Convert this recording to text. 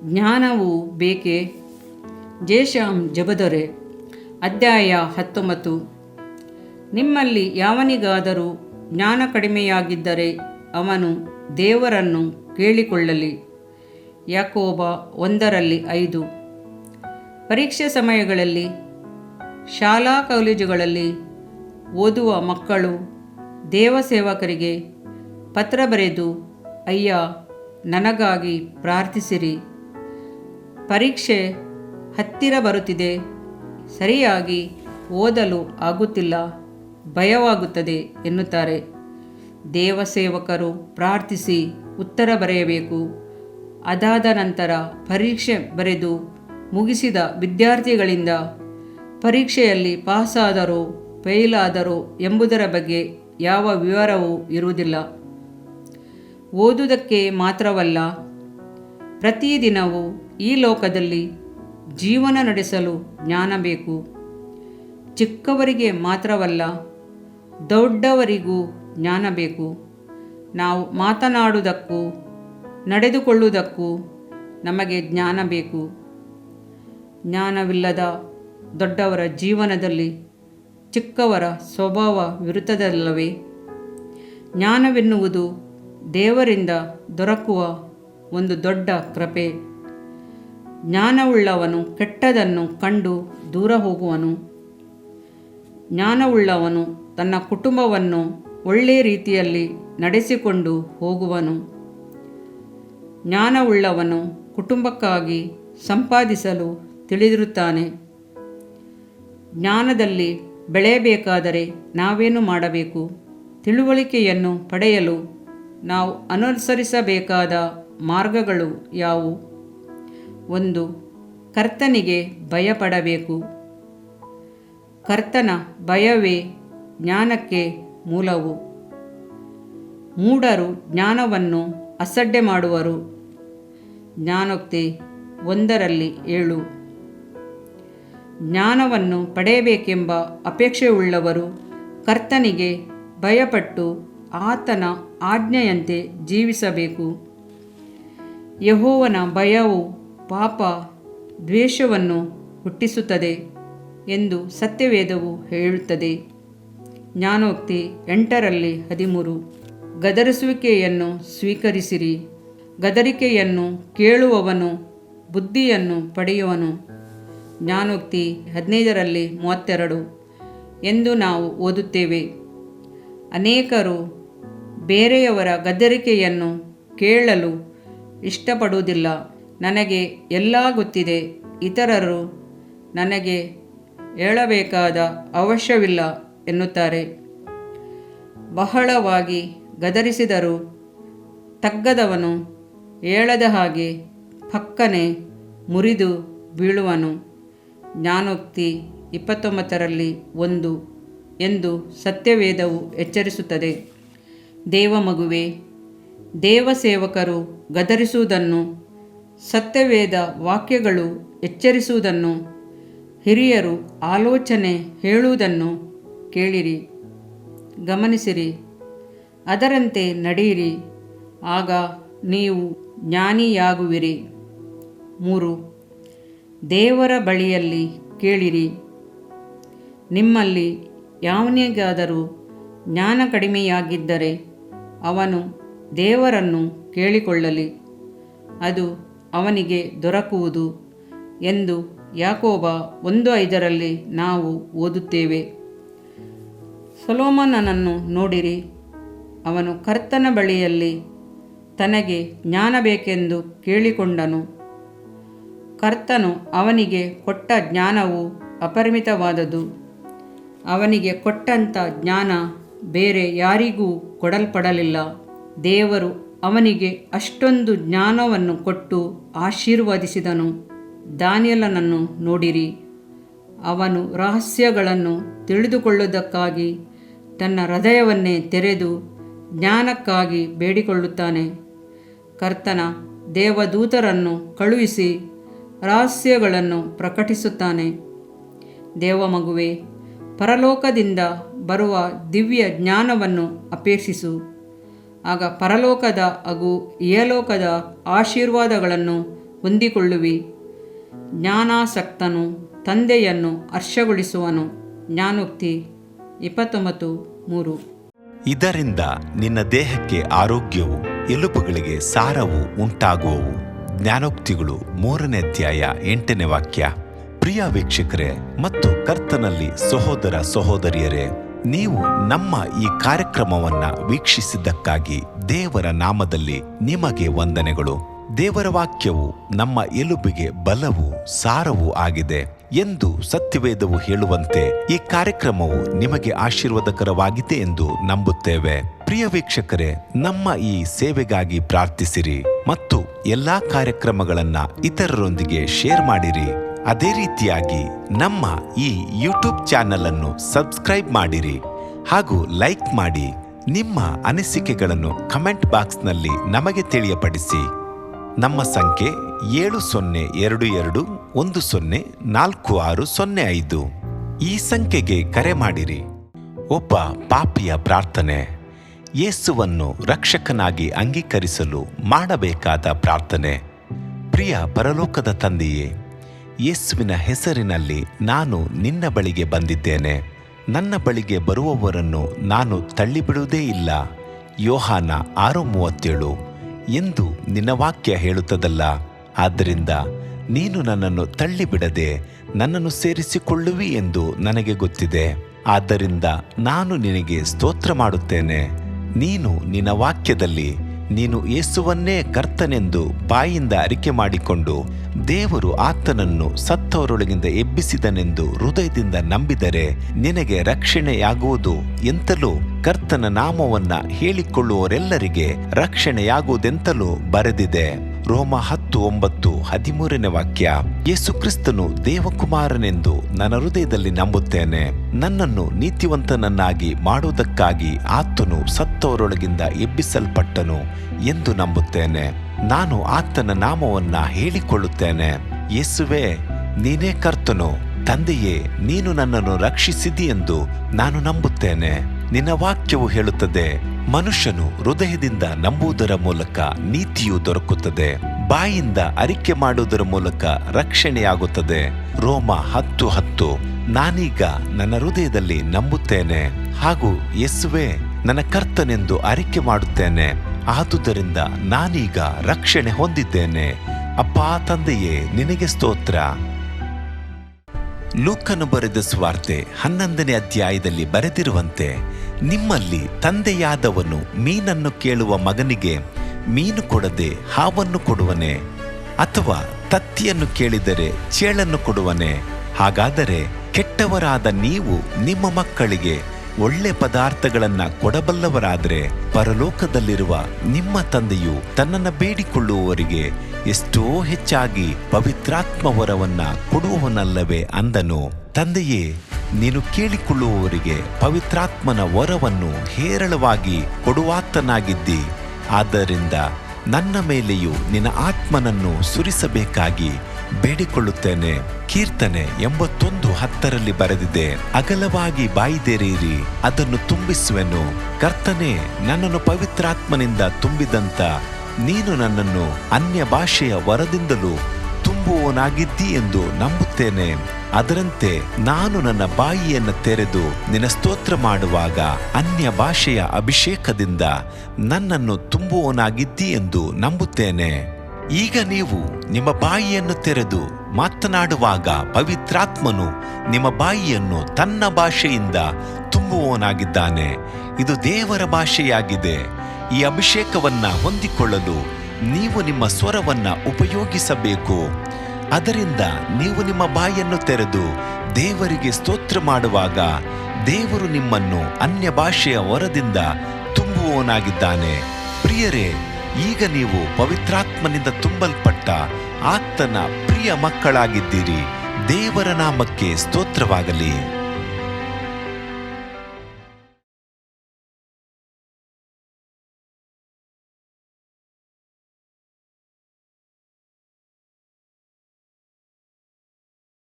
ಜ್ಞಾನವು ಬೇಕೇ? ಜೇಷಾಂ ಜಬದೊರೆ. ಅಧ್ಯಾಯ 19. ನಿಮ್ಮಲ್ಲಿ ಯಾವನಿಗಾದರೂ ಜ್ಞಾನ ಕಡಿಮೆಯಾಗಿದ್ದರೆ ಅವನು ದೇವರನ್ನು ಕೇಳಿಕೊಳ್ಳಲಿ. ಯಾಕೋಬ 1:5. ಪರೀಕ್ಷೆ ಸಮಯಗಳಲ್ಲಿ ಶಾಲಾ ಕಾಲೇಜುಗಳಲ್ಲಿ ಓದುವ ಮಕ್ಕಳು ದೇವಸೇವಕರಿಗೆ ಪತ್ರ ಬರೆದು, ಅಯ್ಯ, ನನಗಾಗಿ ಪ್ರಾರ್ಥಿಸಿರಿ, ಪರೀಕ್ಷೆ ಹತ್ತಿರ ಬರುತ್ತಿದೆ, ಸರಿಯಾಗಿ ಓದಲು ಆಗುತ್ತಿಲ್ಲ, ಭಯವಾಗುತ್ತದೆ ಎನ್ನುತ್ತಾರೆ. ದೇವಸೇವಕರು ಪ್ರಾರ್ಥಿಸಿ ಉತ್ತರ ಬರೆಯಬೇಕು. ಅದಾದ ನಂತರ ಪರೀಕ್ಷೆ ಬರೆದು ಮುಗಿಸಿದ ವಿದ್ಯಾರ್ಥಿಗಳಿಂದ ಪರೀಕ್ಷೆಯಲ್ಲಿ ಪಾಸಾದರೋ ಫೇಲಾದರೋ ಎಂಬುದರ ಬಗ್ಗೆ ಯಾವ ವಿವರವೂ ಇರುವುದಿಲ್ಲ. ಓದುವುದಕ್ಕೆ ಮಾತ್ರವಲ್ಲ, ಪ್ರತಿದಿನವೂ ಈ ಲೋಕದಲ್ಲಿ ಜೀವನ ನಡೆಸಲು ಜ್ಞಾನ ಬೇಕು. ಚಿಕ್ಕವರಿಗೆ ಮಾತ್ರವಲ್ಲ, ದೊಡ್ಡವರಿಗೂ ಜ್ಞಾನ ಬೇಕು. ನಾವು ಮಾತನಾಡುವುದಕ್ಕೂ ನಡೆದುಕೊಳ್ಳುವುದಕ್ಕೂ ನಮಗೆ ಜ್ಞಾನ ಬೇಕು. ಜ್ಞಾನವಿಲ್ಲದ ದೊಡ್ಡವರ ಜೀವನದಲ್ಲಿ ಚಿಕ್ಕವರ ಸ್ವಭಾವ ವಿರುದ್ಧದಲ್ಲವೇ? ಜ್ಞಾನವೆನ್ನುವುದು ದೇವರಿಂದ ದೊರಕುವ ಒಂದು ದೊಡ್ಡ ಕೃಪೆ. ಜ್ಞಾನವುಳ್ಳವನು ಕೆಟ್ಟದನ್ನು ಕಂಡು ದೂರ ಹೋಗುವನು. ಜ್ಞಾನವುಳ್ಳವನು ತನ್ನ ಕುಟುಂಬವನ್ನು ಒಳ್ಳೆಯ ರೀತಿಯಲ್ಲಿ ನಡೆಸಿಕೊಂಡು ಹೋಗುವನು. ಜ್ಞಾನವುಳ್ಳವನು ಕುಟುಂಬಕ್ಕಾಗಿ ಸಂಪಾದಿಸಲು ತಿಳಿದಿರುತ್ತಾನೆ. ಜ್ಞಾನದಲ್ಲಿ ಬೆಳೆಯಬೇಕಾದರೆ ನಾವೇನು ಮಾಡಬೇಕು? ತಿಳುವಳಿಕೆಯನ್ನು ಪಡೆಯಲು ನಾವು ಅನುಸರಿಸಬೇಕಾದ ಮಾರ್ಗಗಳು ಯಾವುವು? 1. ಕರ್ತನಿಗೆ ಭಯಪಡಬೇಕು. ಕರ್ತನ ಭಯವೇ ಜ್ಞಾನಕ್ಕೆ ಮೂಲವು. ಮೂಢರು ಜ್ಞಾನವನ್ನು ಅಸಡ್ಡೆ ಮಾಡುವರು. ಜ್ಞಾನೋಕ್ತಿ 1:7. ಜ್ಞಾನವನ್ನು ಪಡೆಯಬೇಕೆಂಬ ಅಪೇಕ್ಷೆಯುಳ್ಳವರು ಕರ್ತನಿಗೆ ಭಯಪಟ್ಟು ಆತನ ಆಜ್ಞೆಯಂತೆ ಜೀವಿಸಬೇಕು. ಯೆಹೋವನ ಭಯವು ಪಾಪ ದ್ವೇಷವನ್ನು ಹುಟ್ಟಿಸುತ್ತದೆ ಎಂದು ಸತ್ಯವೇದವು ಹೇಳುತ್ತದೆ. ಜ್ಞಾನೋಕ್ತಿ 8:13. ಗದರಿಸುವಿಕೆಯನ್ನು ಸ್ವೀಕರಿಸಿರಿ. ಗದರಿಕೆಯನ್ನು ಕೇಳುವವನು ಬುದ್ಧಿಯನ್ನು ಪಡೆಯುವನು. ಜ್ಞಾನೋಕ್ತಿ 15:32 ಎಂದು ನಾವು ಓದುತ್ತೇವೆ. ಅನೇಕರು ಬೇರೆಯವರ ಗದರಿಕೆಯನ್ನು ಕೇಳಲು ಇಷ್ಟಪಡುವುದಿಲ್ಲ. ನನಗೆ ಎಲ್ಲ ಗೊತ್ತಿದೆ, ಇತರರು ನನಗೆ ಹೇಳಬೇಕಾದ ಅವಶ್ಯವಿಲ್ಲ ಎನ್ನುತ್ತಾರೆ. ಬಹಳವಾಗಿ ಗದರಿಸಿದರೂ ತಗ್ಗದವನು ಹೇಳದ ಹಾಗೆ ಫಕ್ಕನೆ ಮುರಿದು ಬೀಳುವನು. ಜ್ಞಾನೋಕ್ತಿ 29:1 ಎಂದು ಸತ್ಯವೇದವು ಎಚ್ಚರಿಸುತ್ತದೆ. ದೇವಮಗುವೆ, ದೇವಸೇವಕರು ಗದರಿಸುವುದನ್ನು, ಸತ್ಯವೇದ ವಾಕ್ಯಗಳು ಎಚ್ಚರಿಸುವುದನ್ನು, ಹಿರಿಯರು ಆಲೋಚನೆ ಹೇಳುವುದನ್ನು ಕೇಳಿರಿ, ಗಮನಿಸಿರಿ, ಅದರಂತೆ ನಡೆಯಿರಿ, ಆಗ ನೀವು ಜ್ಞಾನಿಯಾಗುವಿರಿ. 3. ದೇವರ ಬಳಿಯಲ್ಲಿ ಕೇಳಿರಿ. ನಿಮ್ಮಲ್ಲಿ ಯಾವನಿಗಾದರೂ ಜ್ಞಾನ ಕಡಿಮೆಯಾಗಿದ್ದರೆ ಅವನು ದೇವರನ್ನು ಕೇಳಿಕೊಳ್ಳಲಿ, ಅದು ಅವನಿಗೆ ದೊರಕುವುದು ಎಂದು ಯಾಕೋಬ 1:5 ನಾವು ಓದುತ್ತೇವೆ. ಸೊಲೊಮೋನನನ್ನು ನೋಡಿರಿ. ಅವನು ಕರ್ತನ ಬಳಿಯಲ್ಲಿ ತನಗೆ ಜ್ಞಾನ ಬೇಕೆಂದು ಕೇಳಿಕೊಂಡನು. ಕರ್ತನು ಅವನಿಗೆ ಕೊಟ್ಟ ಜ್ಞಾನವು ಅಪರಿಮಿತವಾದುದು. ಅವನಿಗೆ ಕೊಟ್ಟಂಥ ಜ್ಞಾನ ಬೇರೆ ಯಾರಿಗೂ ಕೊಡಲ್ಪಡಲಿಲ್ಲ. ದೇವರು ಅವನಿಗೆ ಅಷ್ಟೊಂದು ಜ್ಞಾನವನ್ನು ಕೊಟ್ಟು ಆಶೀರ್ವದಿಸಿದನು. ದಾನಿಯೇಲನನ್ನು ನೋಡಿರಿ. ಅವನು ರಹಸ್ಯಗಳನ್ನು ತಿಳಿದುಕೊಳ್ಳುವುದಕ್ಕಾಗಿ ತನ್ನ ಹೃದಯವನ್ನೇ ತೆರೆದು ಜ್ಞಾನಕ್ಕಾಗಿ ಬೇಡಿಕೊಳ್ಳುತ್ತಾನೆ. ಕರ್ತನ ದೇವದೂತರನ್ನು ಕಳುಹಿಸಿ ರಹಸ್ಯಗಳನ್ನು ಪ್ರಕಟಿಸುತ್ತಾನೆ. ದೇವಮಗುವೆ, ಪರಲೋಕದಿಂದ ಬರುವ ದಿವ್ಯ ಜ್ಞಾನವನ್ನು ಅಪೇಕ್ಷಿಸು. ಆಗ ಪರಲೋಕದ ಹಾಗೂ ಇಹಲೋಕದ ಆಶೀರ್ವಾದಗಳನ್ನು ಹೊಂದಿಕೊಳ್ಳುವಿ. ಜ್ಞಾನಾಸಕ್ತನು ತಂದೆಯನ್ನು ಹರ್ಷಗೊಳಿಸುವನು. ಜ್ಞಾನೋಕ್ತಿ 29:3. ಇದರಿಂದ ನಿನ್ನ ದೇಹಕ್ಕೆ ಆರೋಗ್ಯವು, ಎಲುಬುಗಳಿಗೆ ಸಾರವು ಉಂಟಾಗುವವು. ಜ್ಞಾನೋಕ್ತಿಗಳು 3ನೇ ಅಧ್ಯಾಯ 8ನೇ ವಾಕ್ಯ. ಪ್ರಿಯ ವೀಕ್ಷಕರೇ ಮತ್ತು ಕರ್ತನಲ್ಲಿ ಸಹೋದರ ಸಹೋದರಿಯರೇ, ನೀವು ನಮ್ಮ ಈ ಕಾರ್ಯಕ್ರಮವನ್ನ ವೀಕ್ಷಿಸಿದ್ದಕ್ಕಾಗಿ ದೇವರ ನಾಮದಲ್ಲಿ ನಿಮಗೆ ವಂದನೆಗಳು. ದೇವರ ವಾಕ್ಯವು ನಮ್ಮ ಎಲುಬಿಗೆ ಬಲವೂ ಸಾರವೂ ಆಗಿದೆ ಎಂದು ಸತ್ಯವೇದವು ಹೇಳುವಂತೆ ಈ ಕಾರ್ಯಕ್ರಮವು ನಿಮಗೆ ಆಶೀರ್ವಾದಕರವಾಗಿದೆ ಎಂದು ನಂಬುತ್ತೇವೆ. ಪ್ರಿಯ ವೀಕ್ಷಕರೇ, ನಮ್ಮ ಈ ಸೇವೆಗಾಗಿ ಪ್ರಾರ್ಥಿಸಿರಿ ಮತ್ತು ಎಲ್ಲಾ ಕಾರ್ಯಕ್ರಮಗಳನ್ನ ಇತರರೊಂದಿಗೆ ಶೇರ್ ಮಾಡಿರಿ. ಅದೇ ರೀತಿಯಾಗಿ ನಮ್ಮ ಈ ಯೂಟ್ಯೂಬ್ ಚಾನೆಲ್ ಅನ್ನು ಸಬ್ಸ್ಕ್ರೈಬ್ ಮಾಡಿರಿ ಹಾಗೂ ಲೈಕ್ ಮಾಡಿ. ನಿಮ್ಮ ಅನಿಸಿಕೆಗಳನ್ನು ಕಮೆಂಟ್ ಬಾಕ್ಸ್ನಲ್ಲಿ ನಮಗೆ ತಿಳಿಯಪಡಿಸಿ. ನಮ್ಮ ಸಂಖ್ಯೆ 7022104605. ಈ ಸಂಖ್ಯೆಗೆ ಕರೆ ಮಾಡಿರಿ. ಒಬ್ಬ ಪಾಪಿಯ ಪ್ರಾರ್ಥನೆ. ಯೇಸುವನ್ನು ರಕ್ಷಕನಾಗಿ ಅಂಗೀಕರಿಸಲು ಮಾಡಬೇಕಾದ ಪ್ರಾರ್ಥನೆ. ಪ್ರಿಯ ಪರಲೋಕದ ತಂದೆಯೇ, ಯೇಸುವಿನ ಹೆಸರಿನಲ್ಲಿ ನಾನು ನಿನ್ನ ಬಳಿಗೆ ಬಂದಿದ್ದೇನೆ. ನನ್ನ ಬಳಿಗೆ ಬರುವವರನ್ನು ನಾನು ತಳ್ಳಿಬಿಡುವುದೇ ಇಲ್ಲ. ಯೋಹಾನ 6:37 ಎಂದು ನಿನ್ನ ವಾಕ್ಯ ಹೇಳುತ್ತದಲ್ಲ. ಆದ್ದರಿಂದ ನೀನು ನನ್ನನ್ನು ತಳ್ಳಿಬಿಡದೆ ನನ್ನನ್ನು ಸೇರಿಸಿಕೊಳ್ಳುವಿ ಎಂದು ನನಗೆ ಗೊತ್ತಿದೆ. ಆದ್ದರಿಂದ ನಾನು ನಿನಗೆ ಸ್ತೋತ್ರ ಮಾಡುತ್ತೇನೆ. ನೀನು ನಿನ್ನ ವಾಕ್ಯದಲ್ಲಿ ನೀನು ಯೇಸುವನ್ನೇ ಕರ್ತನೆಂದು ಬಾಯಿಂದ ಅರಿಕೆ ಮಾಡಿಕೊಂಡು ದೇವರು ಆತನನ್ನು ಸತ್ತವರೊಳಗಿಂದ ಎಬ್ಬಿಸಿದನೆಂದು ಹೃದಯದಿಂದ ನಂಬಿದರೆ ನಿನಗೆ ರಕ್ಷಣೆಯಾಗುವುದು ಎಂತಲೂ ಕರ್ತನ ನಾಮವನ್ನ ಹೇಳಿಕೊಳ್ಳುವವರೆಲ್ಲರಿಗೆ ರಕ್ಷಣೆಯಾಗುವುದೆಂತಲೂ ಬರೆದಿದೆ. ರೋಮ 10:9-13ನೇ ವಾಕ್ಯ. ಯೇಸು ಕ್ರಿಸ್ತನು ದೇವಕುಮಾರನೆಂದು ನನ್ನ ಹೃದಯದಲ್ಲಿ ನಂಬುತ್ತೇನೆ. ನನ್ನನ್ನು ನೀತಿವಂತನನ್ನಾಗಿ ಮಾಡುವುದಕ್ಕಾಗಿ ಆತನು ಸತ್ತವರೊಳಗಿಂದ ಎಬ್ಬಿಸಲ್ಪಟ್ಟನು ಎಂದು ನಂಬುತ್ತೇನೆ. ನಾನು ಆತನ ನಾಮವನ್ನ ಹೇಳಿಕೊಳ್ಳುತ್ತೇನೆ. ಯೇಸುವೇ, ನೀನೇ ಕರ್ತನು. ತಂದೆಯೇ, ನೀನು ನನ್ನನ್ನು ರಕ್ಷಿಸಿದಿ ಎಂದು ನಾನು ನಂಬುತ್ತೇನೆ. ನಿನ್ನ ವಾಕ್ಯವು ಹೇಳುತ್ತದೆ, ಮನುಷ್ಯನು ಹೃದಯದಿಂದ ನಂಬುವುದರ ಮೂಲಕ ನೀತಿಯು ದೊರಕುತ್ತದೆ, ಬಾಯಿಂದ ಅರಿಕೆ ಮಾಡುವುದರ ಮೂಲಕ ರಕ್ಷಣೆಯಾಗುತ್ತದೆ. ರೋಮ 10:10. ನಾನೀಗ ನನ್ನ ಹೃದಯದಲ್ಲಿ ನಂಬುತ್ತೇನೆ ಹಾಗೂ ಯೇಸುವೇ ನನ್ನ ಕರ್ತನೆಂದು ಅರಿಕೆ ಮಾಡುತ್ತೇನೆ. ಆದುದರಿಂದ ನಾನೀಗ ರಕ್ಷಣೆ ಹೊಂದಿದ್ದೇನೆ. ಅಪ್ಪಾ ತಂದೆಯೇ, ನಿನಗೆ ಸ್ತೋತ್ರ. ಲೂಕನು ಬರೆದ ಸುವಾರ್ತೆ 11ನೇ ಅಧ್ಯಾಯದಲ್ಲಿ ಬರೆದಿರುವಂತೆ, ನಿಮ್ಮಲ್ಲಿ ತಂದೆಯಾದವನು ಮೀನನ್ನು ಕೇಳುವ ಮಗನಿಗೆ ಮೀನು ಕೊಡದೆ ಹಾವನ್ನು ಕೊಡುವನೆ? ಅಥವಾ ತತ್ತಿಯನ್ನು ಕೇಳಿದರೆ ಚೇಳನ್ನು ಕೊಡುವನೆ? ಹಾಗಾದರೆ ಕೆಟ್ಟವರಾದ ನೀವು ನಿಮ್ಮ ಮಕ್ಕಳಿಗೆ ಒಳ್ಳೆ ಪದಾರ್ಥಗಳನ್ನ ಕೊಡಬಲ್ಲವರಾದರೆ ಪರಲೋಕದಲ್ಲಿರುವ ನಿಮ್ಮ ತಂದೆಯು ತನ್ನನ್ನು ಬೇಡಿಕೊಳ್ಳುವವರಿಗೆ ಎಷ್ಟೋ ಹೆಚ್ಚಾಗಿ ಪವಿತ್ರಾತ್ಮ ವರವನ್ನ ಕೊಡುವವನಲ್ಲವೇ ಅಂದನು. ತಂದೆಯೇ, ನೀನು ಕೇಳಿಕೊಳ್ಳುವವರಿಗೆ ಪವಿತ್ರಾತ್ಮನ ವರವನ್ನು ಹೇರಳವಾಗಿ ಕೊಡುವಾತನಾಗಿದ್ದಿ. ಆದ್ದರಿಂದ ನನ್ನ ಮೇಲೆಯೂ ನಿನ್ನ ಆತ್ಮನನ್ನು ಸುರಿಸಬೇಕಾಗಿ ಬೇಡಿಕೊಳ್ಳುತ್ತೇನೆ. ಕೀರ್ತನೆ 81:10 ಬರೆದಿದೆ, ಅಗಲವಾಗಿ ಬಾಯಿದೆರೆಯಿರಿ, ಅದನ್ನು ತುಂಬಿಸುವೆನು. ಕರ್ತನೇ, ನನ್ನನ್ನು ಪವಿತ್ರಾತ್ಮನಿಂದ ತುಂಬಿದಂತ ನೀನು ನನ್ನನ್ನು ಅನ್ಯ ಭಾಷೆಯ ವರದಿಂದಲೂ ತುಂಬುವವನಾಗಿದ್ದಿ ಎಂದು ನಂಬುತ್ತೇನೆ. ಅದರಂತೆ ನಾನು ನನ್ನ ಬಾಯಿಯನ್ನು ತೆರೆದು ನಿನ್ನ ಸ್ತೋತ್ರ ಮಾಡುವಾಗ ಅನ್ಯ ಭಾಷೆಯ ಅಭಿಷೇಕದಿಂದ ನನ್ನನ್ನು ತುಂಬುವವನಾಗಿದ್ದಿ ಎಂದು ನಂಬುತ್ತೇನೆ. ಈಗ ನೀವು ನಿಮ್ಮ ಬಾಯಿಯನ್ನು ತೆರೆದು ಮಾತನಾಡುವಾಗ ಪವಿತ್ರಾತ್ಮನು ನಿಮ್ಮ ಬಾಯಿಯನ್ನು ತನ್ನ ಭಾಷೆಯಿಂದ ತುಂಬುವವನಾಗಿದ್ದಾನೆ. ಇದು ದೇವರ ಭಾಷೆಯಾಗಿದೆ. ಈ ಅಭಿಷೇಕವನ್ನ ಹೊಂದಿಕೊಳ್ಳಲು ನೀವು ನಿಮ್ಮ ಸ್ವರವನ್ನ ಉಪಯೋಗಿಸಬೇಕು. ಅದರಿಂದ ನೀವು ನಿಮ್ಮ ಬಾಯನ್ನು ತೆರೆದು ದೇವರಿಗೆ ಸ್ತೋತ್ರ ಮಾಡುವಾಗ ದೇವರು ನಿಮ್ಮನ್ನು ಅನ್ಯ ಭಾಷೆಯ ವರದಿಂದ ತುಂಬುವವನಾಗಿದ್ದಾನೆ. ಪ್ರಿಯರೇ, ಈಗ ನೀವು ಪವಿತ್ರಾತ್ಮನಿಂದ ತುಂಬಲ್ಪಟ್ಟ ಆತನ ಪ್ರಿಯ ಮಕ್ಕಳಾಗಿದ್ದೀರಿ. ದೇವರ ನಾಮಕ್ಕೆ ಸ್ತೋತ್ರವಾಗಲಿ.